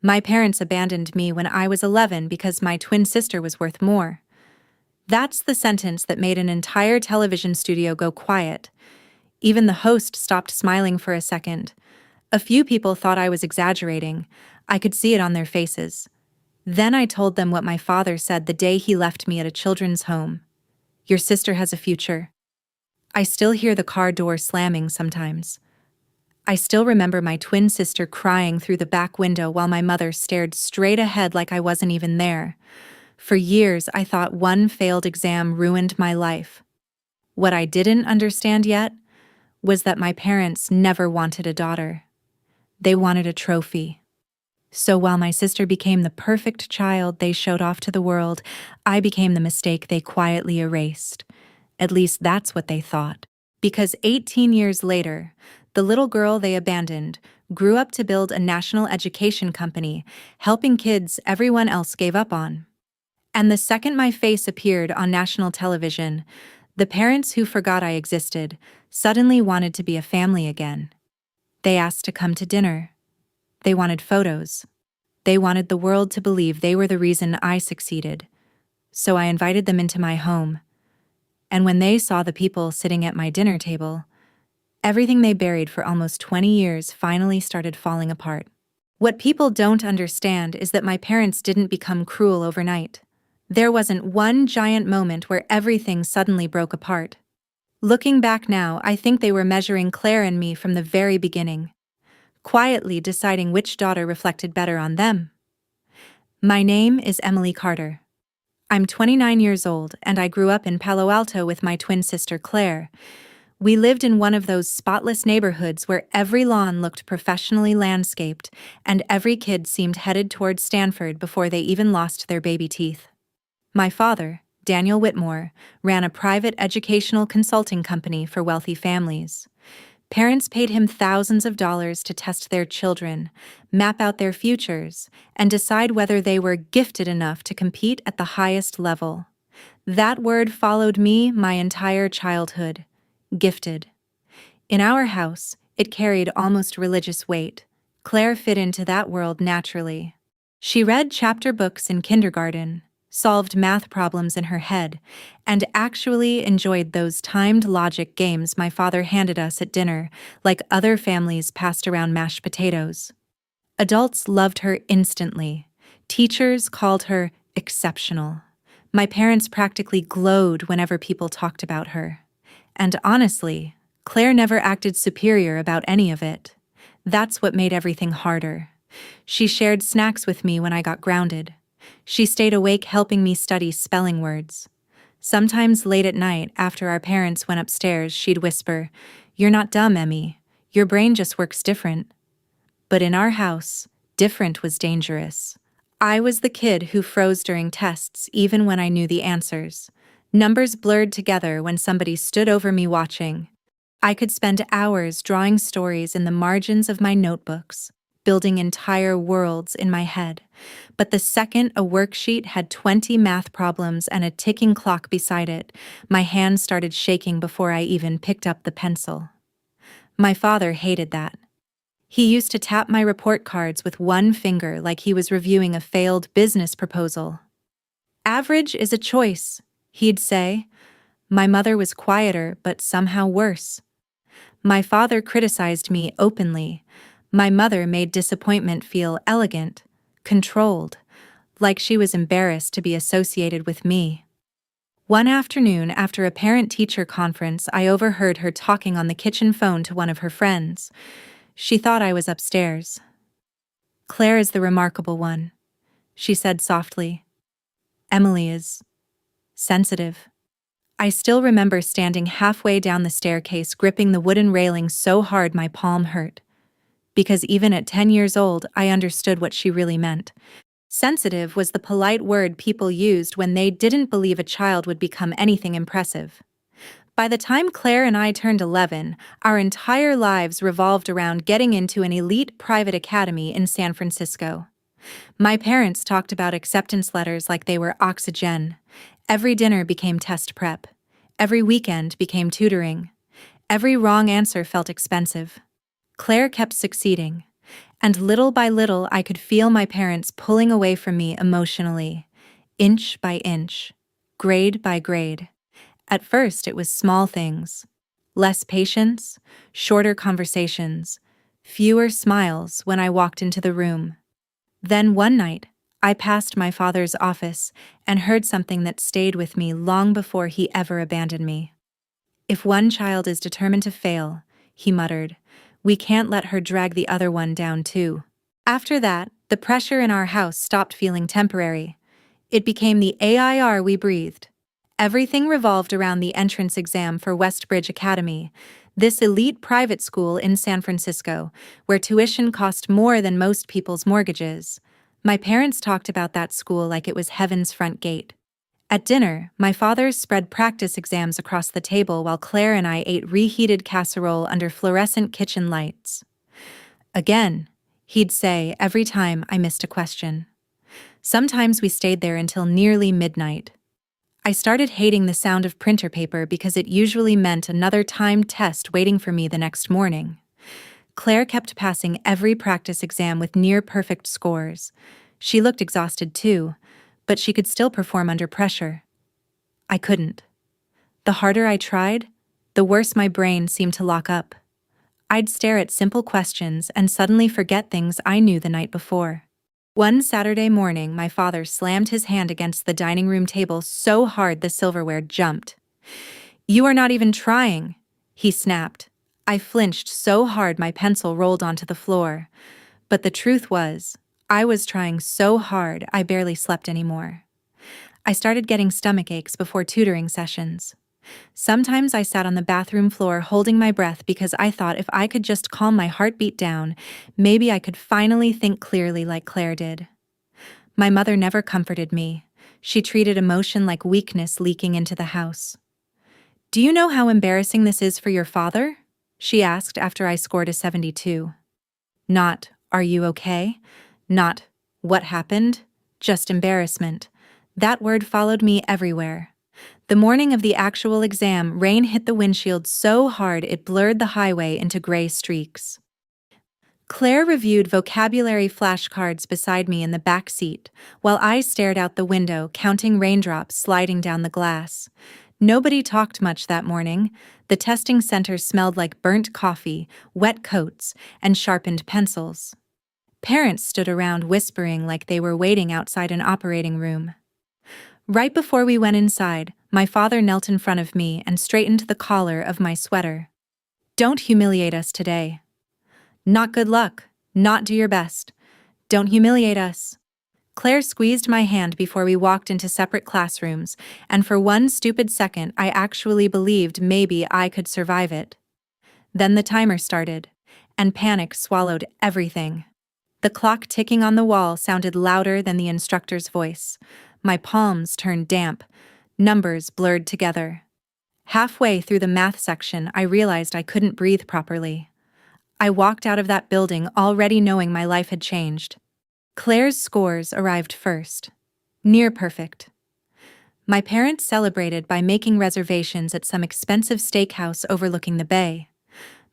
My parents abandoned me when I was 11 because my twin sister was worth more. That's the sentence that made an entire television studio go quiet. Even the host stopped smiling for a second. A few people thought I was exaggerating. I could see it on their faces. Then I told them what my father said the day he left me at a children's home. Your sister has a future. I still hear the car door slamming sometimes. I still remember my twin sister crying through the back window while my mother stared straight ahead like I wasn't even there. For years, I thought one failed exam ruined my life. What I didn't understand yet was that my parents never wanted a daughter. They wanted a trophy. So while my sister became the perfect child they showed off to the world, I became the mistake they quietly erased. At least that's what they thought. Because 18 years later, the little girl they abandoned grew up to build a national education company, helping kids everyone else gave up on. And the second my face appeared on national television, the parents who forgot I existed suddenly wanted to be a family again. They asked to come to dinner. They wanted photos. They wanted the world to believe they were the reason I succeeded. So I invited them into my home. And when they saw the people sitting at my dinner table, everything they buried for almost 20 years finally started falling apart. What people don't understand is that my parents didn't become cruel overnight. There wasn't one giant moment where everything suddenly broke apart. Looking back now, I think they were measuring Claire and me from the very beginning, quietly deciding which daughter reflected better on them. My name is Emily Carter. I'm 29 years old, and I grew up in Palo Alto with my twin sister Claire. We lived in one of those spotless neighborhoods where every lawn looked professionally landscaped, and every kid seemed headed towards Stanford before they even lost their baby teeth. My father, Daniel Whitmore, ran a private educational consulting company for wealthy families. Parents paid him thousands of dollars to test their children, map out their futures, and decide whether they were gifted enough to compete at the highest level. That word followed me my entire childhood. Gifted. In our house, it carried almost religious weight. Claire fit into that world naturally. She read chapter books in kindergarten, solved math problems in her head, and actually enjoyed those timed logic games my father handed us at dinner, like other families passed around mashed potatoes. Adults loved her instantly. Teachers called her exceptional. My parents practically glowed whenever people talked about her. And honestly, Claire never acted superior about any of it. That's what made everything harder. She shared snacks with me when I got grounded. She stayed awake helping me study spelling words. Sometimes late at night, after our parents went upstairs, she'd whisper, "You're not dumb, Emmy. Your brain just works different." But in our house, different was dangerous. I was the kid who froze during tests even when I knew the answers. Numbers blurred together when somebody stood over me watching. I could spend hours drawing stories in the margins of my notebooks, building entire worlds in my head. But the second a worksheet had 20 math problems and a ticking clock beside it, my hand started shaking before I even picked up the pencil. My father hated that. He used to tap my report cards with one finger like he was reviewing a failed business proposal. "Average is a choice," he'd say. My mother was quieter, but somehow worse. My father criticized me openly. My mother made disappointment feel elegant, controlled, like she was embarrassed to be associated with me. One afternoon after a parent-teacher conference, I overheard her talking on the kitchen phone to one of her friends. She thought I was upstairs. "Claire is the remarkable one," she said softly. "Emily is sensitive." I still remember standing halfway down the staircase gripping the wooden railing so hard my palm hurt. Because even at 10 years old, I understood what she really meant. Sensitive was the polite word people used when they didn't believe a child would become anything impressive. By the time Claire and I turned 11, our entire lives revolved around getting into an elite private academy in San Francisco. My parents talked about acceptance letters like they were oxygen. Every dinner became test prep. Every weekend became tutoring. Every wrong answer felt expensive. Claire kept succeeding. And little by little, I could feel my parents pulling away from me emotionally, inch by inch, grade by grade. At first, it was small things: less patience, shorter conversations, fewer smiles when I walked into the room. Then one night, I passed my father's office and heard something that stayed with me long before he ever abandoned me. "If one child is determined to fail," he muttered, "we can't let her drag the other one down too." After that, the pressure in our house stopped feeling temporary. It became the air we breathed. Everything revolved around the entrance exam for Westbridge Academy, this elite private school in San Francisco, where tuition cost more than most people's mortgages. My parents talked about that school like it was heaven's front gate. At dinner, my father spread practice exams across the table while Claire and I ate reheated casserole under fluorescent kitchen lights. "Again," he'd say every time I missed a question. Sometimes we stayed there until nearly midnight. I started hating the sound of printer paper because it usually meant another timed test waiting for me the next morning. Claire kept passing every practice exam with near-perfect scores. She looked exhausted too, but she could still perform under pressure. I couldn't. The harder I tried, the worse my brain seemed to lock up. I'd stare at simple questions and suddenly forget things I knew the night before. One Saturday morning, my father slammed his hand against the dining room table so hard the silverware jumped. "You are not even trying," he snapped. I flinched so hard my pencil rolled onto the floor. But the truth was, I was trying so hard I barely slept anymore. I started getting stomach aches before tutoring sessions. Sometimes I sat on the bathroom floor holding my breath because I thought if I could just calm my heartbeat down, maybe I could finally think clearly like Claire did. My mother never comforted me. She treated emotion like weakness leaking into the house. "Do you know how embarrassing this is for your father?" she asked after I scored a 72. Not, "Are you okay?" Not, "What happened?" Just embarrassment. That word followed me everywhere. The morning of the actual exam, rain hit the windshield so hard it blurred the highway into gray streaks. Claire reviewed vocabulary flashcards beside me in the back seat, while I stared out the window, counting raindrops sliding down the glass. Nobody talked much that morning. The testing center smelled like burnt coffee, wet coats, and sharpened pencils. Parents stood around whispering like they were waiting outside an operating room. Right before we went inside, my father knelt in front of me and straightened the collar of my sweater. "Don't humiliate us today." "Not good luck. Not do your best. Don't humiliate us." Claire squeezed my hand before we walked into separate classrooms, and for one stupid second I actually believed maybe I could survive it. Then the timer started, and panic swallowed everything. The clock ticking on the wall sounded louder than the instructor's voice. My palms turned damp, numbers blurred together. Halfway through the math section, I realized I couldn't breathe properly. I walked out of that building already knowing my life had changed. Claire's scores arrived first. Near perfect. My parents celebrated by making reservations at some expensive steakhouse overlooking the bay.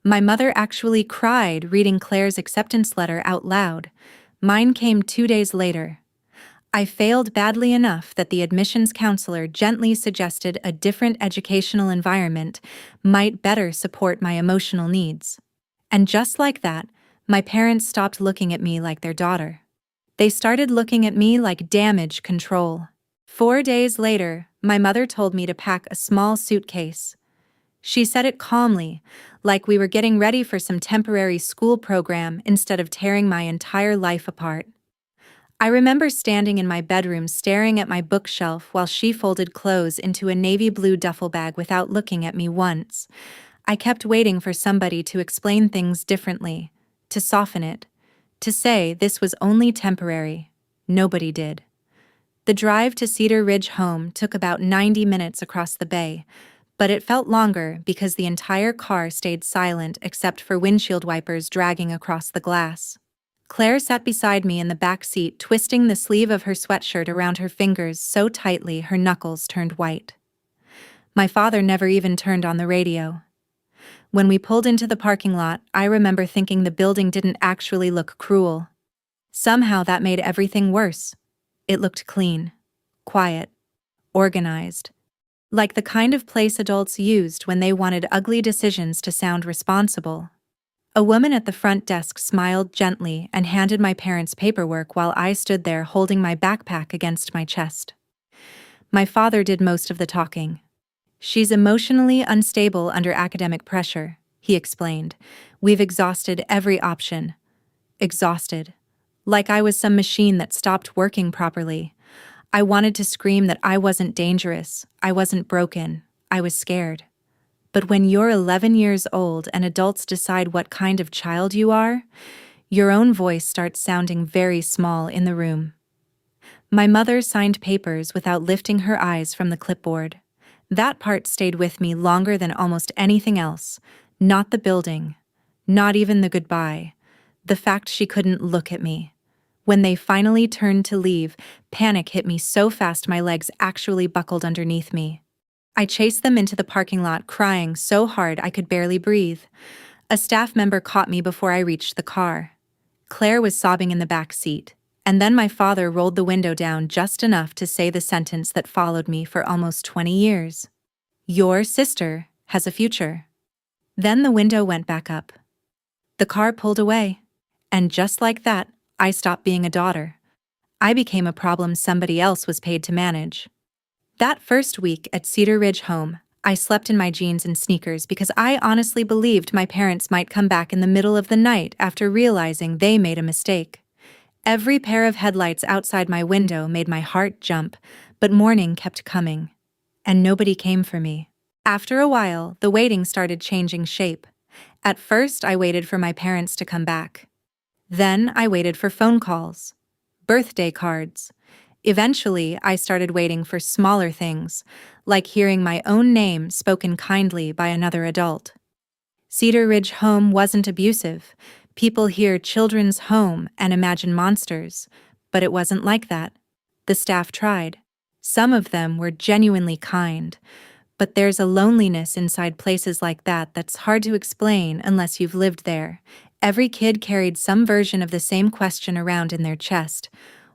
My mother actually cried reading Claire's acceptance letter out loud. Mine came 2 days later. I failed badly enough that the admissions counselor gently suggested a different educational environment might better support my emotional needs. And just like that, my parents stopped looking at me like their daughter. They started looking at me like damage control. 4 days later, my mother told me to pack a small suitcase. She said it calmly, like we were getting ready for some temporary school program instead of tearing my entire life apart. I remember standing in my bedroom staring at my bookshelf while she folded clothes into a navy blue duffel bag without looking at me once. I kept waiting for somebody to explain things differently, to soften it, to say this was only temporary. Nobody did. The drive to Cedar Ridge home took about 90 minutes across the bay, but it felt longer because the entire car stayed silent except for windshield wipers dragging across the glass. Claire sat beside me in the back seat, twisting the sleeve of her sweatshirt around her fingers so tightly her knuckles turned white. My father never even turned on the radio. When we pulled into the parking lot, I remember thinking the building didn't actually look cruel. Somehow that made everything worse. It looked clean, quiet, organized, like the kind of place adults used when they wanted ugly decisions to sound responsible. A woman at the front desk smiled gently and handed my parents paperwork while I stood there holding my backpack against my chest. My father did most of the talking. "She's emotionally unstable under academic pressure," he explained. "We've exhausted every option." Exhausted. Like I was some machine that stopped working properly. I wanted to scream that I wasn't dangerous, I wasn't broken, I was scared. But when you're 11 years old and adults decide what kind of child you are, your own voice starts sounding very small in the room. My mother signed papers without lifting her eyes from the clipboard. That part stayed with me longer than almost anything else. Not the building. Not even the goodbye. The fact she couldn't look at me. When they finally turned to leave, panic hit me so fast my legs actually buckled underneath me. I chased them into the parking lot, crying so hard I could barely breathe. A staff member caught me before I reached the car. Claire was sobbing in the back seat, and then my father rolled the window down just enough to say the sentence that followed me for almost 20 years. "Your sister has a future." Then the window went back up. The car pulled away, and just like that, I stopped being a daughter. I became a problem somebody else was paid to manage. That first week at Cedar Ridge Home, I slept in my jeans and sneakers because I honestly believed my parents might come back in the middle of the night after realizing they made a mistake. Every pair of headlights outside my window made my heart jump, but morning kept coming. And nobody came for me. After a while, the waiting started changing shape. At first, I waited for my parents to come back. Then I waited for phone calls, birthday cards. Eventually, I started waiting for smaller things, like hearing my own name spoken kindly by another adult. Cedar Ridge Home wasn't abusive. People hear children's home and imagine monsters, but it wasn't like that. The staff tried. Some of them were genuinely kind, but there's a loneliness inside places like that that's hard to explain unless you've lived there. Every kid carried some version of the same question around in their chest.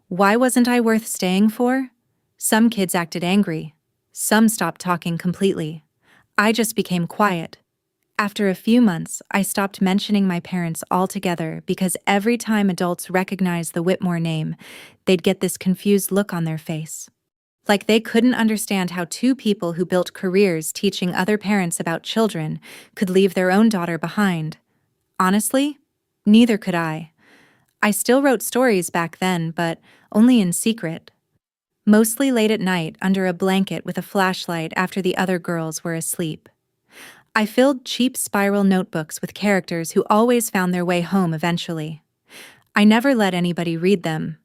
Why wasn't I worth staying for? Some kids acted angry. Some stopped talking completely. I just became quiet. After a few months, I stopped mentioning my parents altogether because every time adults recognized the Whitmore name, they'd get this confused look on their face. Like they couldn't understand how two people who built careers teaching other parents about children could leave their own daughter behind. Honestly, neither could I. I still wrote stories back then, but only in secret. Mostly late at night under a blanket with a flashlight after the other girls were asleep. I filled cheap spiral notebooks with characters who always found their way home eventually. I never let anybody read them.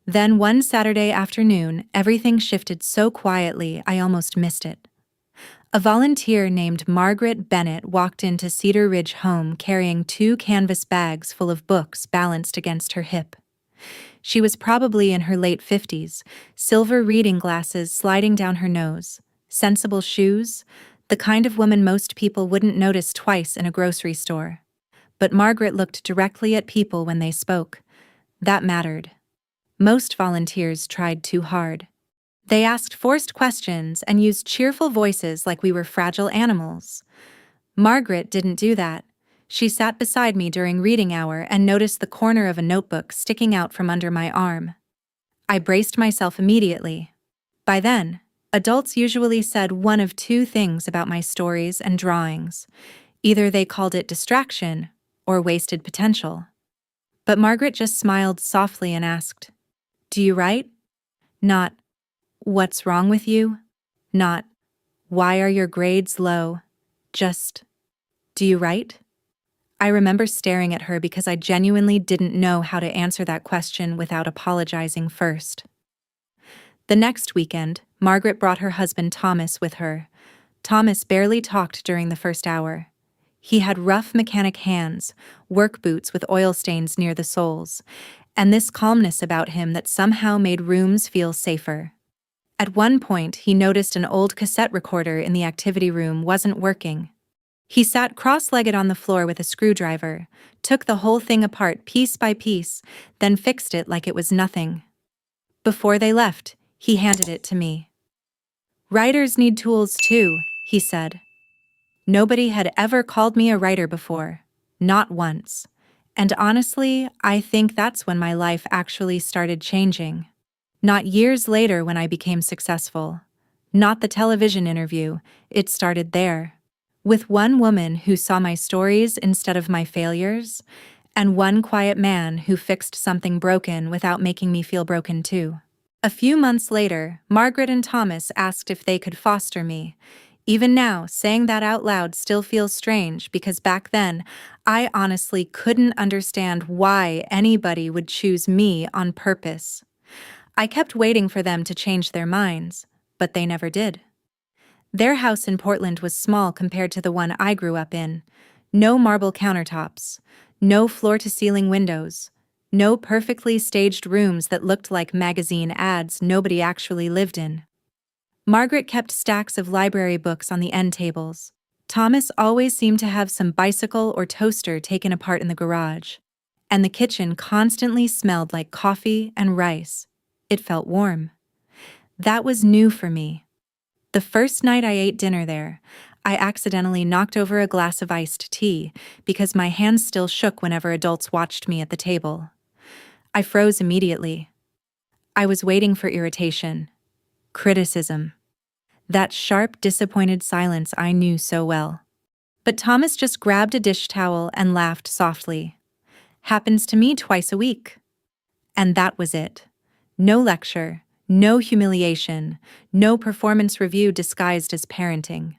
Then one Saturday afternoon, everything shifted so quietly I almost missed it. A volunteer named Margaret Bennett walked into Cedar Ridge Home carrying 2 canvas bags full of books balanced against her hip. She was probably in her late 50s, silver reading glasses sliding down her nose, sensible shoes, the kind of woman most people wouldn't notice twice in a grocery store. But Margaret looked directly at people when they spoke. That mattered. Most volunteers tried too hard. They asked forced questions and used cheerful voices like we were fragile animals. Margaret didn't do that. She sat beside me during reading hour and noticed the corner of a notebook sticking out from under my arm. I braced myself immediately. By then, adults usually said one of 2 things about my stories and drawings. Either they called it distraction or wasted potential. But Margaret just smiled softly and asked, "Do you write?" Not, "What's wrong with you?" Not, "Why are your grades low?" Just, "Do you write?" I remember staring at her because I genuinely didn't know how to answer that question without apologizing first. The next weekend, Margaret brought her husband Thomas with her. Thomas barely talked during the first hour. He had rough mechanic hands, work boots with oil stains near the soles, and this calmness about him that somehow made rooms feel safer. At one point, he noticed an old cassette recorder in the activity room wasn't working. He sat cross-legged on the floor with a screwdriver, took the whole thing apart piece by piece, then fixed it like it was nothing. Before they left, he handed it to me. "Writers need tools too," he said. Nobody had ever called me a writer before, not once. And honestly, I think that's when my life actually started changing. Not years later when I became successful. Not the television interview, it started there. With one woman who saw my stories instead of my failures, and one quiet man who fixed something broken without making me feel broken too. A few months later, Margaret and Thomas asked if they could foster me. Even now, saying that out loud still feels strange because back then, I honestly couldn't understand why anybody would choose me on purpose. I kept waiting for them to change their minds, but they never did. Their house in Portland was small compared to the one I grew up in. No marble countertops, no floor-to-ceiling windows, no perfectly staged rooms that looked like magazine ads nobody actually lived in. Margaret kept stacks of library books on the end tables. Thomas always seemed to have some bicycle or toaster taken apart in the garage. And the kitchen constantly smelled like coffee and rice. It felt warm. That was new for me. The first night I ate dinner there, I accidentally knocked over a glass of iced tea because my hands still shook whenever adults watched me at the table. I froze immediately. I was waiting for irritation, criticism, that sharp, disappointed silence I knew so well. But Thomas just grabbed a dish towel and laughed softly. Happens to me twice a week. And that was it. No lecture, no humiliation, no performance review disguised as parenting.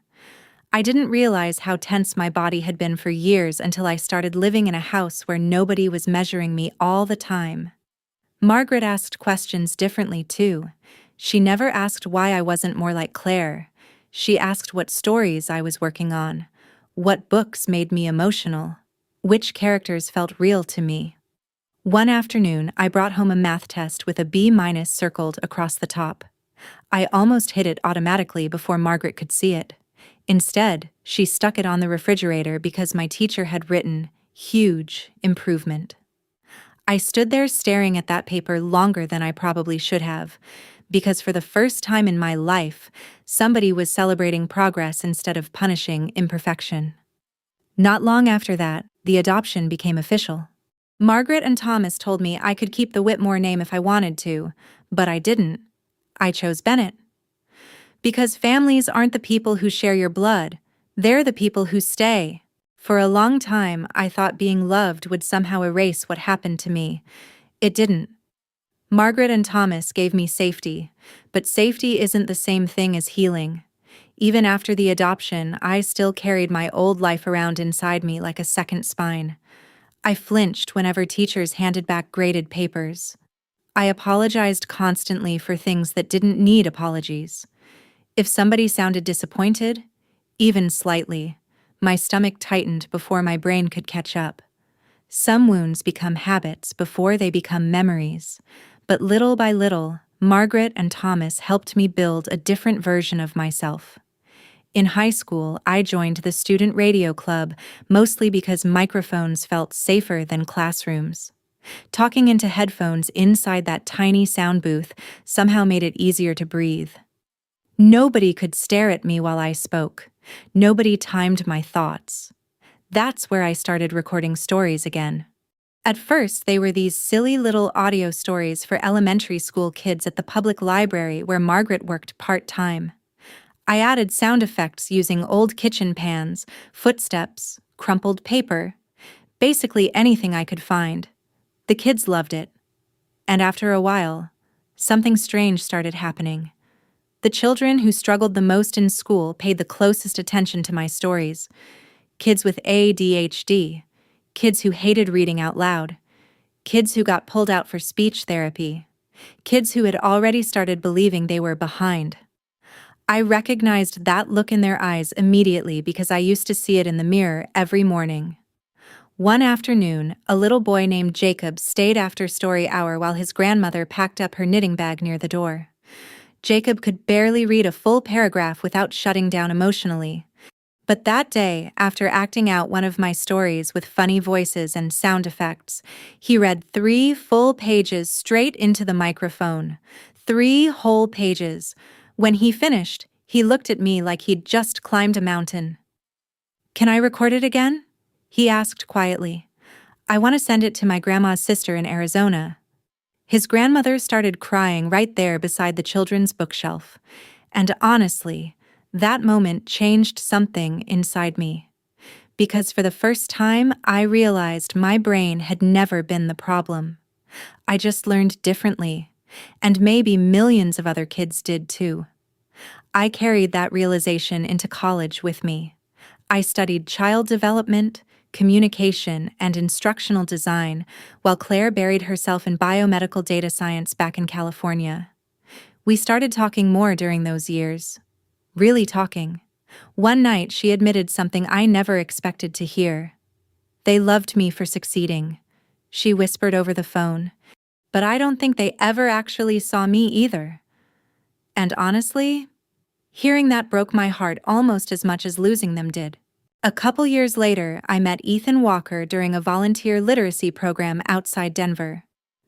I didn't realize how tense my body had been for years until I started living in a house where nobody was measuring me all the time. Margaret asked questions differently, too. She never asked why I wasn't more like Claire. She asked what stories I was working on, what books made me emotional, which characters felt real to me. One afternoon, I brought home a math test with a B- circled across the top. I almost hid it automatically before Margaret could see it. Instead, she stuck it on the refrigerator because my teacher had written, "Huge improvement." I stood there staring at that paper longer than I probably should have, because for the first time in my life, somebody was celebrating progress instead of punishing imperfection. Not long after that, the adoption became official. Margaret and Thomas told me I could keep the Whitmore name if I wanted to, but I didn't. I chose Bennett. Because families aren't the people who share your blood, they're the people who stay. For a long time, I thought being loved would somehow erase what happened to me. It didn't. Margaret and Thomas gave me safety, but safety isn't the same thing as healing. Even after the adoption, I still carried my old life around inside me like a second spine. I flinched whenever teachers handed back graded papers. I apologized constantly for things that didn't need apologies. If somebody sounded disappointed, even slightly, my stomach tightened before my brain could catch up. Some wounds become habits before they become memories, but little by little, Margaret and Thomas helped me build a different version of myself. In high school, I joined the student radio club mostly because microphones felt safer than classrooms. Talking into headphones inside that tiny sound booth somehow made it easier to breathe. Nobody could stare at me while I spoke. Nobody timed my thoughts. That's where I started recording stories again. At first, they were these silly little audio stories for elementary school kids at the public library where Margaret worked part-time. I added sound effects using old kitchen pans, footsteps, crumpled paper, basically anything I could find. The kids loved it. And after a while, something strange started happening. The children who struggled the most in school paid the closest attention to my stories. Kids with ADHD, kids who hated reading out loud, kids who got pulled out for speech therapy, kids who had already started believing they were behind. I recognized that look in their eyes immediately because I used to see it in the mirror every morning. One afternoon, a little boy named Jacob stayed after story hour while his grandmother packed up her knitting bag near the door. Jacob could barely read a full paragraph without shutting down emotionally. But that day, after acting out one of my stories with funny voices and sound effects, he read 3 full pages straight into the microphone. 3 whole pages. When he finished, he looked at me like he'd just climbed a mountain. "Can I record it again?" he asked quietly. "I want to send it to my grandma's sister in Arizona." His grandmother started crying right there beside the children's bookshelf. And honestly, that moment changed something inside me. Because for the first time, I realized my brain had never been the problem. I just learned differently. And maybe millions of other kids did too. I carried that realization into college with me. I studied child development, communication, and instructional design, while Claire buried herself in biomedical data science back in California. We started talking more during those years. Really talking. One night, she admitted something I never expected to hear. "They loved me for succeeding," she whispered over the phone. "But I don't think they ever actually saw me either." And honestly, hearing that broke my heart almost as much as losing them did. A couple years later, I met Ethan Walker during a volunteer literacy program outside Denver.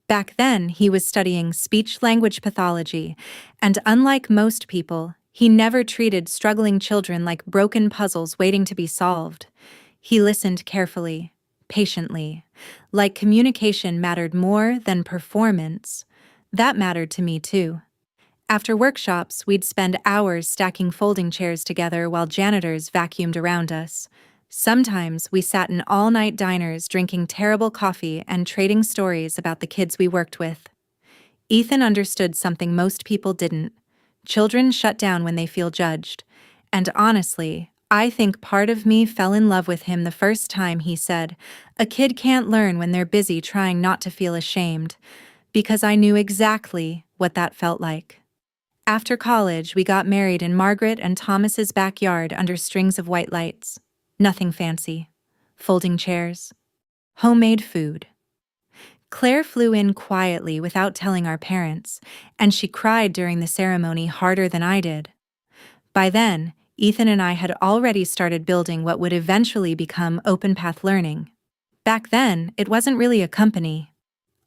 Back then, he was studying speech-language pathology, and unlike most people, he never treated struggling children like broken puzzles waiting to be solved. He listened carefully, patiently, like communication mattered more than performance. That mattered to me too. After workshops, we'd spend hours stacking folding chairs together while janitors vacuumed around us. Sometimes we sat in all-night diners drinking terrible coffee and trading stories about the kids we worked with. Ethan understood something most people didn't. Children shut down when they feel judged. And honestly, I think part of me fell in love with him the first time he said, "A kid can't learn when they're busy trying not to feel ashamed," because I knew exactly what that felt like. After college, we got married in Margaret and Thomas's backyard under strings of white lights. Nothing fancy. Folding chairs. Homemade food. Claire flew in quietly without telling our parents, and she cried during the ceremony harder than I did. By then, Ethan and I had already started building what would eventually become Open Path Learning. Back then, it wasn't really a company.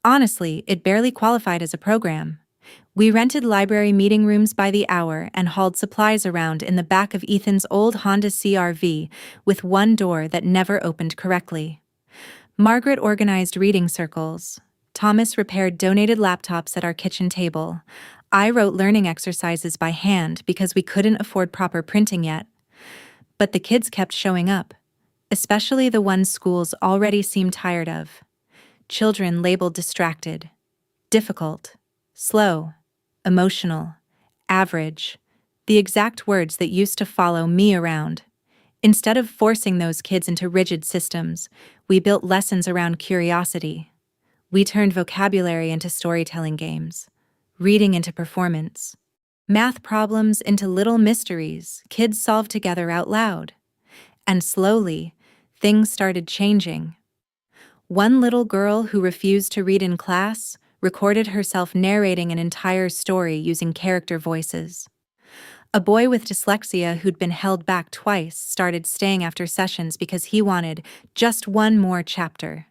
Honestly, it barely qualified as a program. We rented library meeting rooms by the hour and hauled supplies around in the back of Ethan's old Honda CR-V with one door that never opened correctly. Margaret organized reading circles. Thomas repaired donated laptops at our kitchen table. I wrote learning exercises by hand because we couldn't afford proper printing yet. But the kids kept showing up, especially the ones schools already seemed tired of. Children labeled distracted, difficult, slow, emotional, average, the exact words that used to follow me around. Instead of forcing those kids into rigid systems, we built lessons around curiosity. We turned vocabulary into storytelling games, reading into performance, math problems into little mysteries kids solved together out loud. And slowly, things started changing. One little girl who refused to read in class recorded herself narrating an entire story using character voices. A boy with dyslexia who'd been held back twice started staying after sessions because he wanted just one more chapter.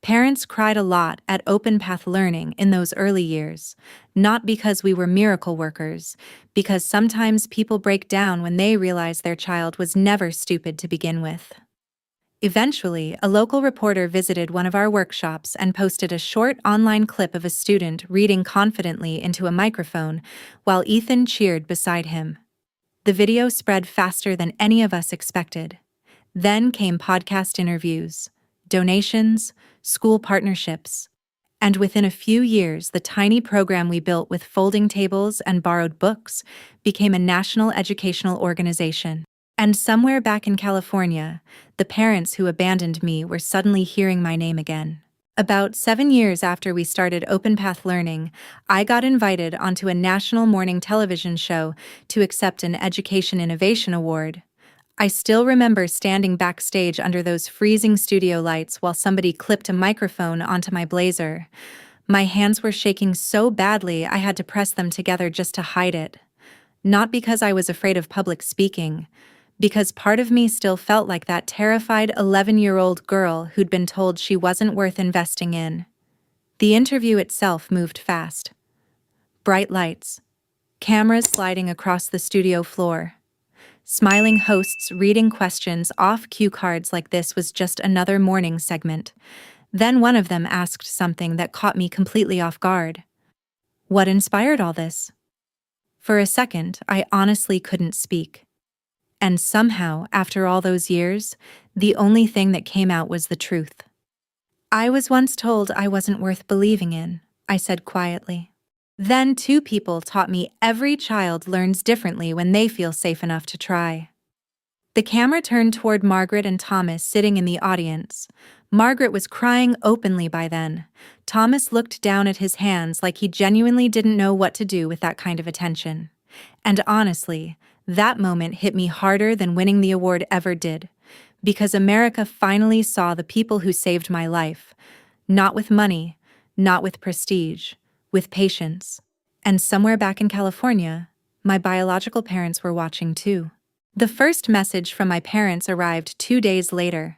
Parents cried a lot at Open Path Learning in those early years, not because we were miracle workers, because sometimes people break down when they realize their child was never stupid to begin with. Eventually, a local reporter visited one of our workshops and posted a short online clip of a student reading confidently into a microphone while Ethan cheered beside him. The video spread faster than any of us expected. Then came podcast interviews, donations, school partnerships, and within a few years, the tiny program we built with folding tables and borrowed books became a national educational organization. And somewhere back in California, the parents who abandoned me were suddenly hearing my name again. About 7 years after we started Open Path Learning, I got invited onto a national morning television show to accept an Education Innovation Award. I still remember standing backstage under those freezing studio lights while somebody clipped a microphone onto my blazer. My hands were shaking so badly I had to press them together just to hide it. Not because I was afraid of public speaking, because part of me still felt like that terrified 11-year-old girl who'd been told she wasn't worth investing in. The interview itself moved fast. Bright lights, cameras sliding across the studio floor, smiling hosts reading questions off cue cards like this was just another morning segment. Then one of them asked something that caught me completely off guard. What inspired all this? For a second, I honestly couldn't speak. And somehow, after all those years, the only thing that came out was the truth. I was once told I wasn't worth believing in, I said quietly. Then 2 people taught me every child learns differently when they feel safe enough to try. The camera turned toward Margaret and Thomas sitting in the audience. Margaret was crying openly by then. Thomas looked down at his hands like he genuinely didn't know what to do with that kind of attention. And honestly, that moment hit me harder than winning the award ever did, because America finally saw the people who saved my life. Not with money, not with prestige, with patience. And somewhere back in California, my biological parents were watching too. The first message from my parents arrived 2 days later.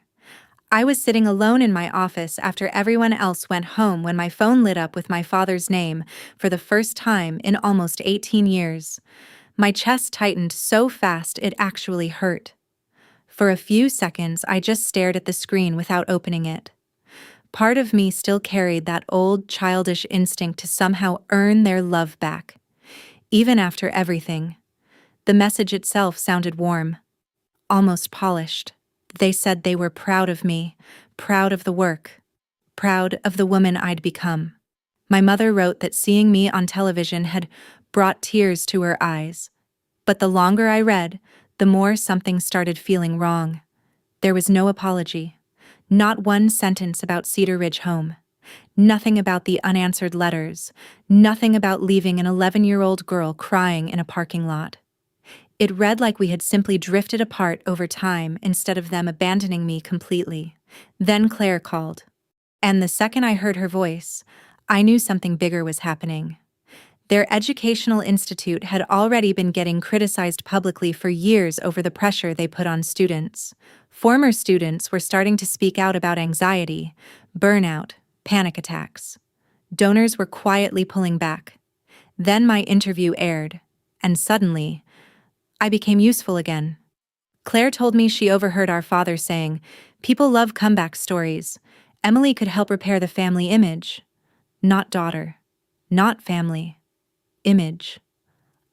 I was sitting alone in my office after everyone else went home when my phone lit up with my father's name for the first time in almost 18 years. My chest tightened so fast it actually hurt. For a few seconds, I just stared at the screen without opening it. Part of me still carried that old childish instinct to somehow earn their love back. Even after everything, the message itself sounded warm, almost polished. They said they were proud of me, proud of the work, proud of the woman I'd become. My mother wrote that seeing me on television had brought tears to her eyes. But the longer I read, the more something started feeling wrong. There was no apology, not one sentence about Cedar Ridge home, nothing about the unanswered letters, nothing about leaving an 11-year-old girl crying in a parking lot. It read like we had simply drifted apart over time instead of them abandoning me completely. Then Claire called. And the second I heard her voice, I knew something bigger was happening. Their educational institute had already been getting criticized publicly for years over the pressure they put on students. Former students were starting to speak out about anxiety, burnout, panic attacks. Donors were quietly pulling back. Then my interview aired, and suddenly, I became useful again. Claire told me she overheard our father saying, "People love comeback stories. Emily could help repair the family image." Not daughter. Not family. Image.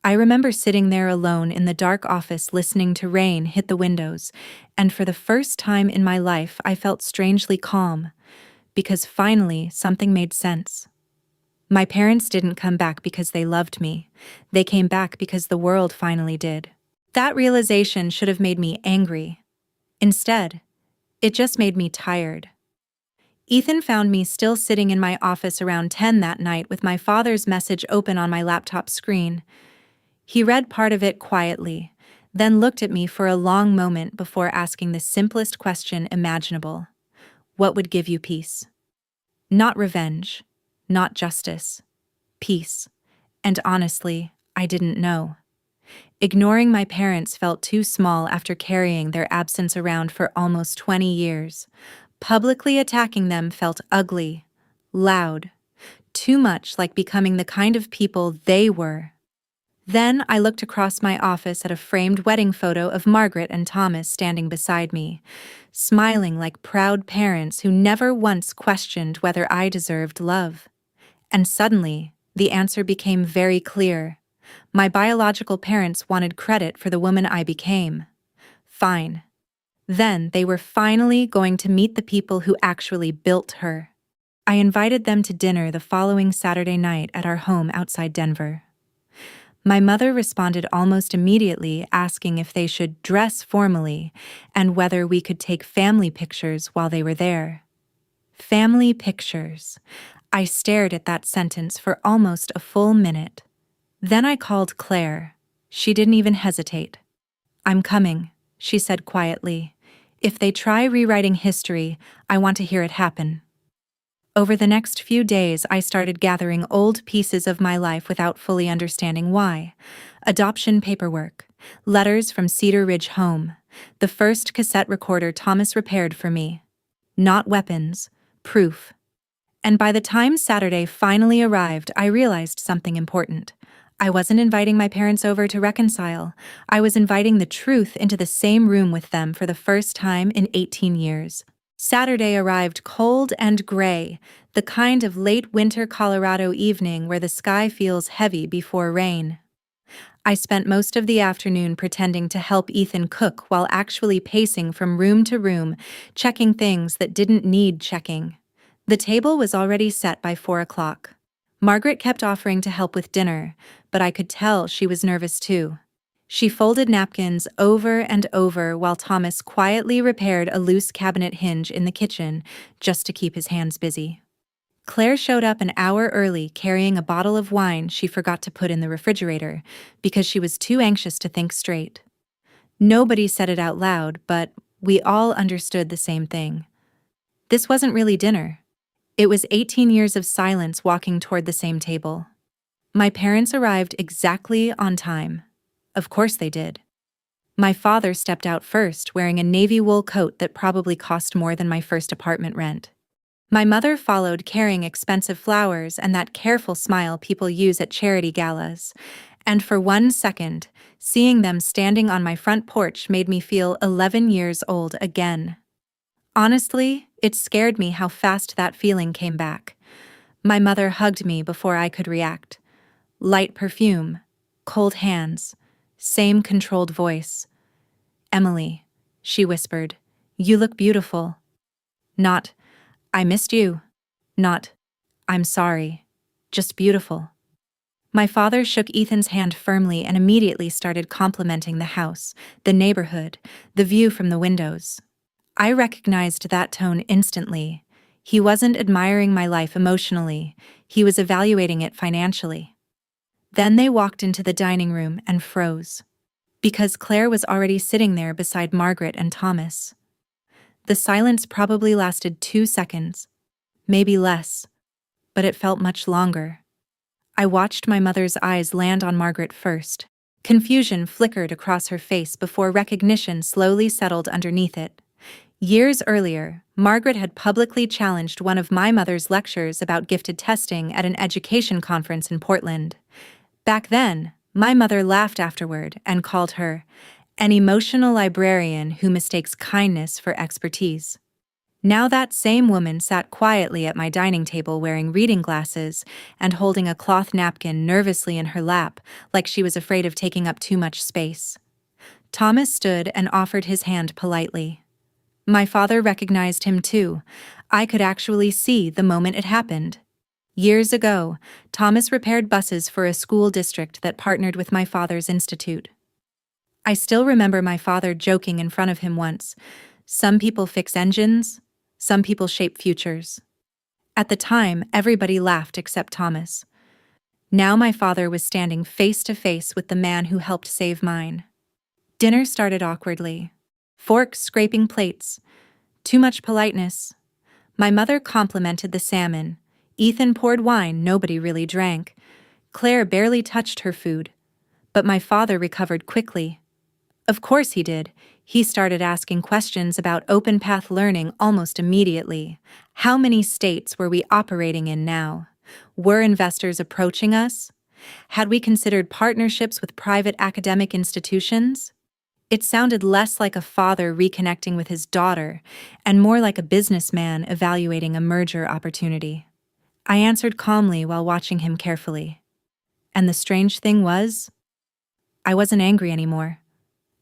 I remember sitting there alone in the dark office listening to rain hit the windows, and for the first time in my life I felt strangely calm, because finally something made sense. My parents didn't come back because they loved me. They came back because the world finally did. That realization should have made me angry. Instead, it just made me tired. Ethan found me still sitting in my office around 10 that night with my father's message open on my laptop screen. He read part of it quietly, then looked at me for a long moment before asking the simplest question imaginable. What would give you peace? Not revenge, not justice. Peace. And honestly, I didn't know. Ignoring my parents felt too small after carrying their absence around for almost 20 years. Publicly attacking them felt ugly, loud, too much like becoming the kind of people they were. Then I looked across my office at a framed wedding photo of Margaret and Thomas standing beside me, smiling like proud parents who never once questioned whether I deserved love. And suddenly, the answer became very clear. My biological parents wanted credit for the woman I became. Fine. Then they were finally going to meet the people who actually built her. I invited them to dinner the following Saturday night at our home outside Denver. My mother responded almost immediately asking if they should dress formally and whether we could take family pictures while they were there. Family pictures. I stared at that sentence for almost a full minute. Then I called Claire. She didn't even hesitate. "I'm coming," she said quietly. "If they try rewriting history, I want to hear it happen." Over the next few days, I started gathering old pieces of my life without fully understanding why. Adoption paperwork, letters from Cedar Ridge home, the first cassette recorder Thomas repaired for me. Not weapons, proof. And by the time Saturday finally arrived, I realized something important. I wasn't inviting my parents over to reconcile. I was inviting the truth into the same room with them for the first time in 18 years. Saturday arrived cold and gray, the kind of late winter Colorado evening where the sky feels heavy before rain. I spent most of the afternoon pretending to help Ethan cook while actually pacing from room to room, checking things that didn't need checking. The table was already set by 4 o'clock. Margaret kept offering to help with dinner, but I could tell she was nervous too. She folded napkins over and over while Thomas quietly repaired a loose cabinet hinge in the kitchen just to keep his hands busy. Claire showed up an hour early carrying a bottle of wine she forgot to put in the refrigerator because she was too anxious to think straight. Nobody said it out loud, but we all understood the same thing. This wasn't really dinner. It was 18 years of silence walking toward the same table. My parents arrived exactly on time. Of course they did. My father stepped out first, wearing a navy wool coat that probably cost more than my first apartment rent. My mother followed carrying expensive flowers and that careful smile people use at charity galas. And for 1 second, seeing them standing on my front porch made me feel 11 years old again. Honestly, it scared me how fast that feeling came back. My mother hugged me before I could react. Light perfume, cold hands, same controlled voice. "Emily," she whispered, "you look beautiful." Not, "I missed you." Not, "I'm sorry." Just beautiful. My father shook Ethan's hand firmly and immediately started complimenting the house, the neighborhood, the view from the windows. I recognized that tone instantly. He wasn't admiring my life emotionally, he was evaluating it financially. Then they walked into the dining room and froze. Because Claire was already sitting there beside Margaret and Thomas. The silence probably lasted 2 seconds, maybe less, but it felt much longer. I watched my mother's eyes land on Margaret first. Confusion flickered across her face before recognition slowly settled underneath it. Years earlier, Margaret had publicly challenged one of my mother's lectures about gifted testing at an education conference in Portland. Back then, my mother laughed afterward and called her an emotional librarian who mistakes kindness for expertise. Now that same woman sat quietly at my dining table wearing reading glasses and holding a cloth napkin nervously in her lap, like she was afraid of taking up too much space. Thomas stood and offered his hand politely. My father recognized him too. I could actually see the moment it happened. Years ago, Thomas repaired buses for a school district that partnered with my father's institute. I still remember my father joking in front of him once, "Some people fix engines, some people shape futures." At the time, everybody laughed except Thomas. Now my father was standing face to face with the man who helped save mine. Dinner started awkwardly. Forks scraping plates. Too much politeness. My mother complimented the salmon. Ethan poured wine nobody really drank. Claire barely touched her food. But my father recovered quickly. Of course he did. He started asking questions about open path learning almost immediately. How many states were we operating in now? Were investors approaching us? Had we considered partnerships with private academic institutions? It sounded less like a father reconnecting with his daughter and more like a businessman evaluating a merger opportunity. I answered calmly while watching him carefully. And the strange thing was, I wasn't angry anymore.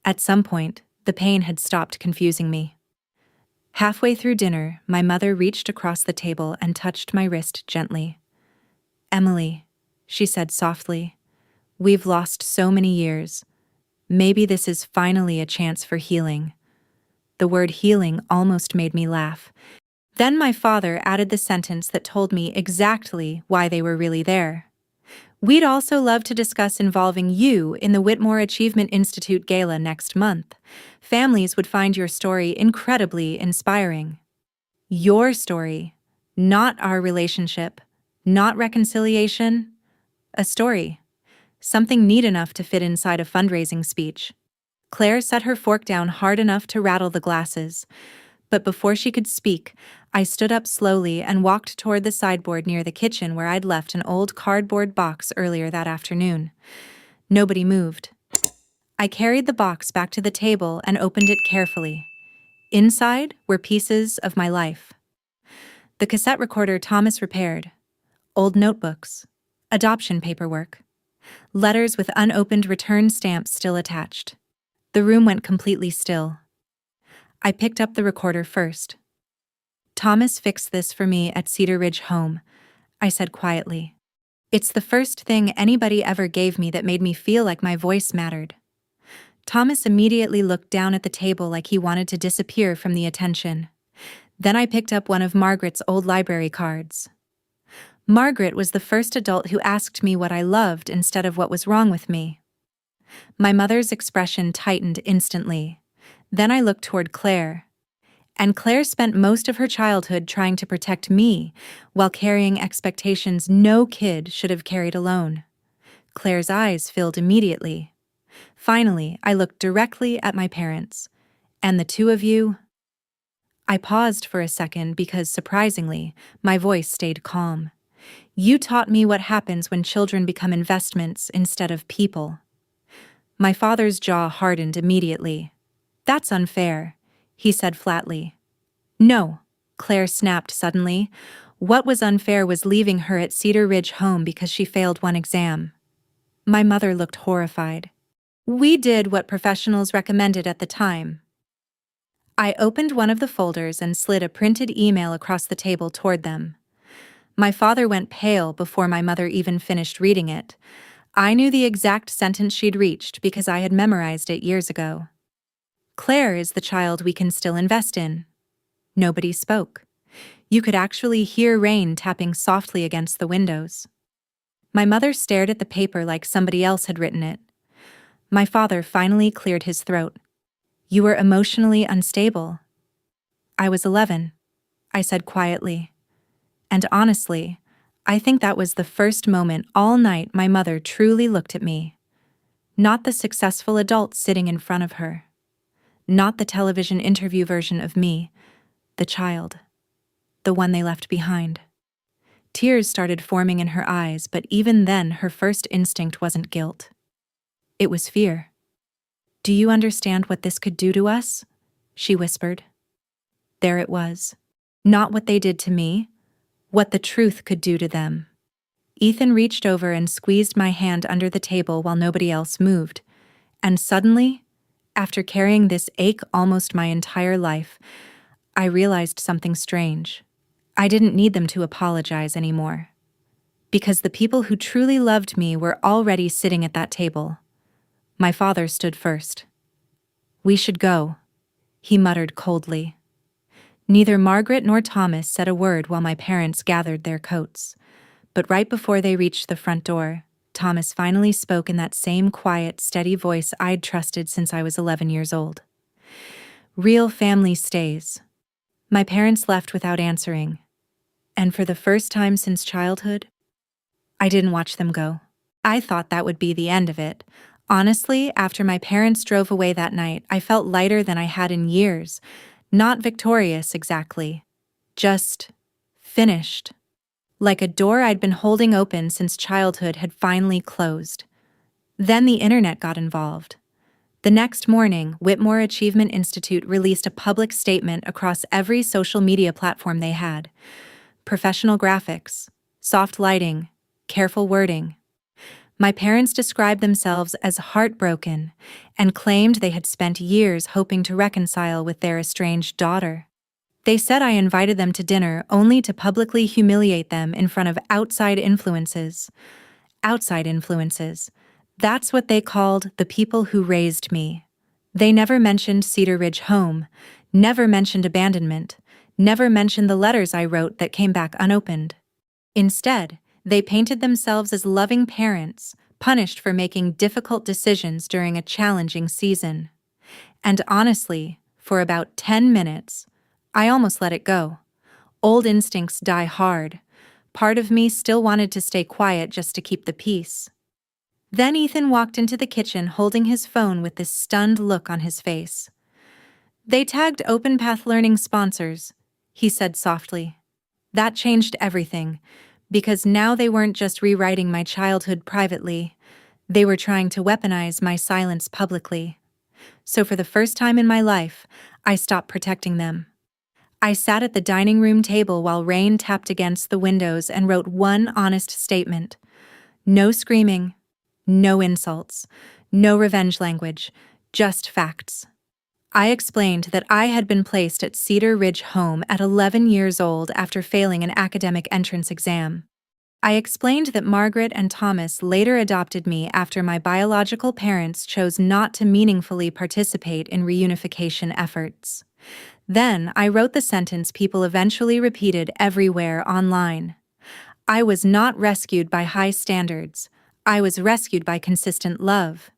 At some point, the pain had stopped confusing me. Halfway through dinner, my mother reached across the table and touched my wrist gently. "Emily," she said softly, "we've lost so many years. Maybe this is finally a chance for healing." The word healing almost made me laugh. Then my father added the sentence that told me exactly why they were really there. "We'd also love to discuss involving you in the Whitmore Achievement Institute Gala next month. Families would find your story incredibly inspiring." Your story, not our relationship, not reconciliation. A story. Something neat enough to fit inside a fundraising speech. Claire set her fork down hard enough to rattle the glasses. But before she could speak, I stood up slowly and walked toward the sideboard near the kitchen where I'd left an old cardboard box earlier that afternoon. Nobody moved. I carried the box back to the table and opened it carefully. Inside were pieces of my life. The cassette recorder Thomas repaired, old notebooks, adoption paperwork, letters with unopened return stamps still attached. The room went completely still. I picked up the recorder first. "Thomas fixed this for me at Cedar Ridge Home," I said quietly. "It's the first thing anybody ever gave me that made me feel like my voice mattered." Thomas immediately looked down at the table like he wanted to disappear from the attention. Then I picked up one of Margaret's old library cards. Margaret was the first adult who asked me what I loved instead of what was wrong with me. My mother's expression tightened instantly. Then I looked toward Claire. And Claire spent most of her childhood trying to protect me while carrying expectations no kid should have carried alone. Claire's eyes filled immediately. Finally, I looked directly at my parents. "And the two of you?" I paused for a second because, surprisingly, my voice stayed calm. "You taught me what happens when children become investments instead of people." My father's jaw hardened immediately. "That's unfair," he said flatly. "No," Claire snapped suddenly. "What was unfair was leaving her at Cedar Ridge Home because she failed one exam." My mother looked horrified. "We did what professionals recommended at the time." I opened one of the folders and slid a printed email across the table toward them. My father went pale before my mother even finished reading it. I knew the exact sentence she'd reached because I had memorized it years ago. "Claire is the child we can still invest in." Nobody spoke. You could actually hear rain tapping softly against the windows. My mother stared at the paper like somebody else had written it. My father finally cleared his throat. "You were emotionally unstable." "I was 11, I said quietly. And honestly, I think that was the first moment all night my mother truly looked at me. Not the successful adult sitting in front of her. Not the television interview version of me, the child. The one they left behind. Tears started forming in her eyes, but even then her first instinct wasn't guilt. It was fear. "Do you understand what this could do to us?" she whispered. There it was. Not what they did to me, what the truth could do to them. Ethan reached over and squeezed my hand under the table while nobody else moved. And suddenly, after carrying this ache almost my entire life, I realized something strange. I didn't need them to apologize anymore. Because the people who truly loved me were already sitting at that table. My father stood first. "We should go," he muttered coldly. Neither Margaret nor Thomas said a word while my parents gathered their coats. But right before they reached the front door, Thomas finally spoke in that same quiet, steady voice I'd trusted since I was 11 years old. "Real family stays." My parents left without answering. And for the first time since childhood, I didn't watch them go. I thought that would be the end of it. Honestly, after my parents drove away that night, I felt lighter than I had in years. Not victorious exactly. Just finished. Like a door I'd been holding open since childhood had finally closed. Then the internet got involved. The next morning, Whitmore Achievement Institute released a public statement across every social media platform they had. Professional graphics, soft lighting, careful wording. My parents described themselves as heartbroken and claimed they had spent years hoping to reconcile with their estranged daughter. They said I invited them to dinner only to publicly humiliate them in front of outside influences. Outside influences. That's what they called the people who raised me. They never mentioned Cedar Ridge Home, never mentioned abandonment, never mentioned the letters I wrote that came back unopened. Instead, they painted themselves as loving parents, punished for making difficult decisions during a challenging season. And honestly, for about 10 minutes, I almost let it go. Old instincts die hard. Part of me still wanted to stay quiet just to keep the peace. Then Ethan walked into the kitchen holding his phone with this stunned look on his face. "They tagged OpenPath Learning sponsors," he said softly. That changed everything, because now they weren't just rewriting my childhood privately, they were trying to weaponize my silence publicly. So for the first time in my life, I stopped protecting them. I sat at the dining room table while rain tapped against the windows and wrote one honest statement. No screaming, no insults, no revenge language, just facts. I explained that I had been placed at Cedar Ridge Home at 11 years old after failing an academic entrance exam. I explained that Margaret and Thomas later adopted me after my biological parents chose not to meaningfully participate in reunification efforts. Then I wrote the sentence people eventually repeated everywhere online. I was not rescued by high standards. I was rescued by consistent love.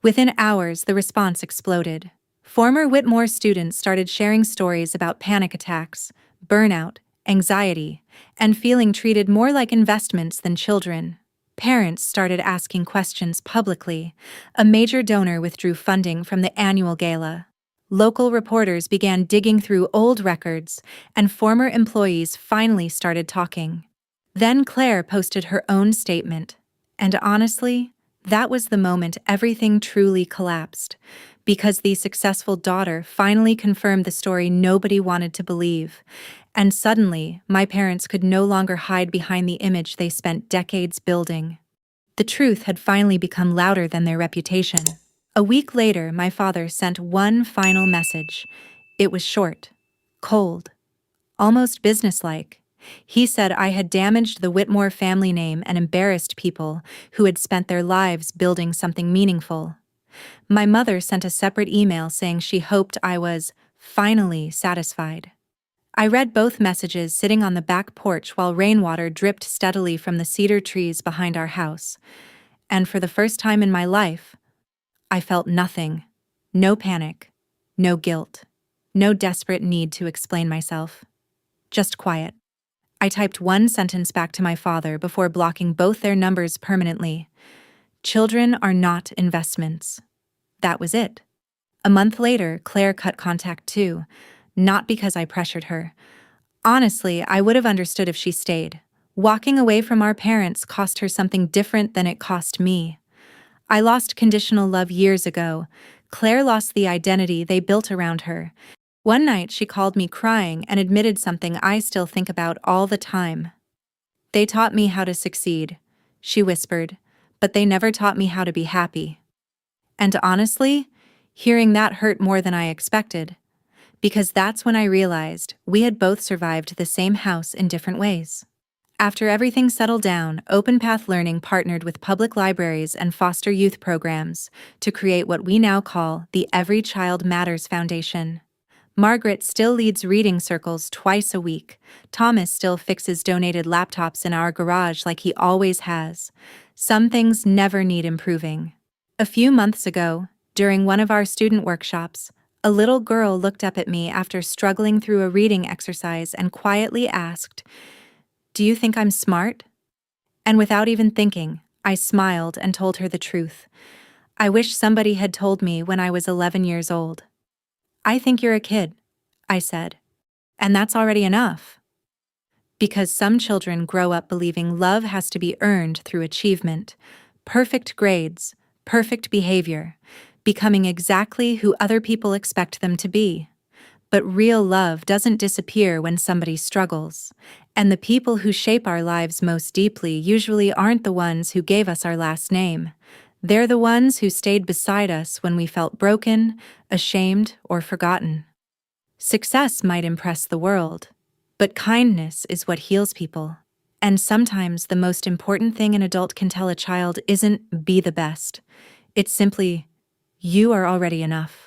Within hours, the response exploded. Former Whitmore students started sharing stories about panic attacks, burnout, anxiety, and feeling treated more like investments than children. Parents started asking questions publicly. A major donor withdrew funding from the annual gala. Local reporters began digging through old records, and former employees finally started talking. Then Claire posted her own statement. And honestly, that was the moment everything truly collapsed, because the successful daughter finally confirmed the story nobody wanted to believe. And suddenly, my parents could no longer hide behind the image they spent decades building. The truth had finally become louder than their reputation. A week later, my father sent one final message. It was short, cold, almost businesslike. He said I had damaged the Whitmore family name and embarrassed people who had spent their lives building something meaningful. My mother sent a separate email saying she hoped I was finally satisfied. I read both messages sitting on the back porch while rainwater dripped steadily from the cedar trees behind our house. And for the first time in my life, I felt nothing. No panic, no guilt, no desperate need to explain myself. Just quiet. I typed one sentence back to my father before blocking both their numbers permanently. Children are not investments. That was it. A month later, Claire cut contact too, not because I pressured her. Honestly, I would have understood if she stayed. Walking away from our parents cost her something different than it cost me. I lost conditional love years ago. Claire lost the identity they built around her. One night she called me crying and admitted something I still think about all the time. "They taught me how to succeed," she whispered, "but they never taught me how to be happy." And honestly, hearing that hurt more than I expected, because that's when I realized we had both survived the same house in different ways. After everything settled down, OpenPath Learning partnered with public libraries and foster youth programs to create what we now call the Every Child Matters Foundation. Margaret still leads reading circles twice a week. Thomas still fixes donated laptops in our garage like he always has. Some things never need improving. A few months ago, during one of our student workshops, a little girl looked up at me after struggling through a reading exercise and quietly asked, "Do you think I'm smart?" And without even thinking, I smiled and told her the truth. I wish somebody had told me when I was 11 years old. "I think you're a kid," I said. "And that's already enough." Because some children grow up believing love has to be earned through achievement, perfect grades, perfect behavior, becoming exactly who other people expect them to be. But real love doesn't disappear when somebody struggles, and the people who shape our lives most deeply usually aren't the ones who gave us our last name. They're the ones who stayed beside us when we felt broken, ashamed, or forgotten. Success might impress the world, but kindness is what heals people. And sometimes the most important thing an adult can tell a child isn't "be the best." It's simply, "You are already enough."